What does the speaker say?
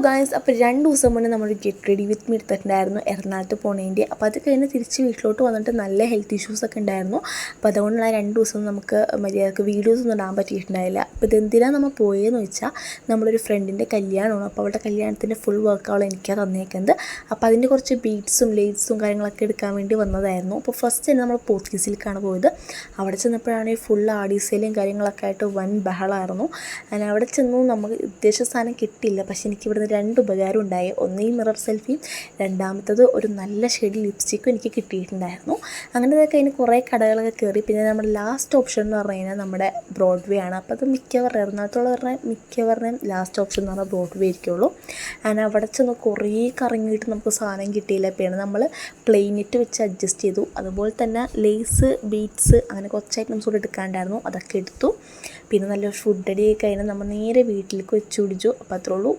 Guys, അപ്പോൾ 2 ദിവസം മുന്നേ നമ്മൾ ഗെറ്റ് റെഡി വിത്ത് മീ എടുത്തിട്ടുണ്ടായിരുന്നു എറണാകുളത്ത് പോണേൻ്റെ. അപ്പോൾ അത് കഴിഞ്ഞ് തിരിച്ച് വീട്ടിലോട്ട് വന്നിട്ട് നല്ല ഹെൽത്ത് ഇഷ്യൂസൊക്കെ ഉണ്ടായിരുന്നു. അപ്പോൾ അതുകൊണ്ടുള്ള 2 ദിവസം നമുക്ക് മര്യാദക്ക് വീഡിയോസ് ഒന്നും ഇടാൻ പറ്റിയിട്ടുണ്ടായില്ല. അപ്പോൾ ഇതെന്തിനാണ് നമ്മൾ പോയതെന്ന് വെച്ചാൽ നമ്മളൊരു ഫ്രണ്ടിൻ്റെ കല്യാണമാണ്. അപ്പോൾ അവളുടെ കല്യാണത്തിൻ്റെ ഫുൾ വർക്ക് അവൾ എനിക്കാണ് തന്നേക്കുന്നത്. അപ്പോൾ അതിൻ്റെ കുറച്ച് ബീഡ്സും ലേറ്റ്സും കാര്യങ്ങളൊക്കെ എടുക്കാൻ വേണ്ടി വന്നതായിരുന്നു. അപ്പോൾ ഫസ്റ്റ് തന്നെ നമ്മൾ പോർച്ചുഗീസിലേക്കാണ് പോയത്. അവിടെ ചെന്നപ്പോഴാണെങ്കിൽ ഫുൾ ആഡീസയിലും കാര്യങ്ങളൊക്കെ ആയിട്ട് വൻ ബഹളമായിരുന്നു. അങ്ങനെ അവിടെ ചെന്നു നമുക്ക് ഉദ്ദേശിച്ച സാധനം കിട്ടിയില്ല. പക്ഷേ എനിക്ക് ഇവിടുന്ന് 2 ഉപകാരം ഉണ്ടായി. ഒന്ന് ഈ മിറർ സെൽഫിയും, രണ്ടാമത്തത് ഒരു നല്ല ഷെയ്ഡ് ലിപ്സ്റ്റിക്കും എനിക്ക് കിട്ടിയിട്ടുണ്ടായിരുന്നു. അങ്ങനെ ഇതൊക്കെ അതിന് കുറേ കടകളൊക്കെ കയറി. പിന്നെ നമ്മുടെ ലാസ്റ്റ് ഓപ്ഷൻ എന്ന് പറഞ്ഞു കഴിഞ്ഞാൽ നമ്മുടെ ബ്രോഡ്വേ ആണ്. അപ്പോൾ അത് മിക്കവരുടെ എറണാകുളത്തുള്ള പറഞ്ഞാൽ മിക്കവരുടെയും ലാസ്റ്റ് ഓപ്ഷൻ എന്ന് പറഞ്ഞാൽ ബ്രോഡ്വേ ആയിരിക്കുള്ളൂ. അങ്ങനെ അവിടെ ചെന്ന് കുറേ കറങ്ങിയിട്ട് നമുക്ക് സാധനം കിട്ടിയില്ല. പിന്നെ നമ്മൾ പ്ലെയിനിറ്റ് വെച്ച് അഡ്ജസ്റ്റ് ചെയ്തു. അതുപോലെ തന്നെ ലേസ്, ബീഡ്സ് അങ്ങനെ കുറച്ച് ഐറ്റംസ് കൂടെ എടുക്കാണ്ടായിരുന്നു. അതൊക്കെ എടുത്തു. പിന്നെ നല്ലൊരു ഫുഡ് അടിയൊക്കെ കഴിഞ്ഞ് നമ്മൾ നേരെ വീട്ടിലേക്ക് വെച്ച് പിടിച്ചു. അപ്പോൾ അത്രേ ഉള്ളൂ.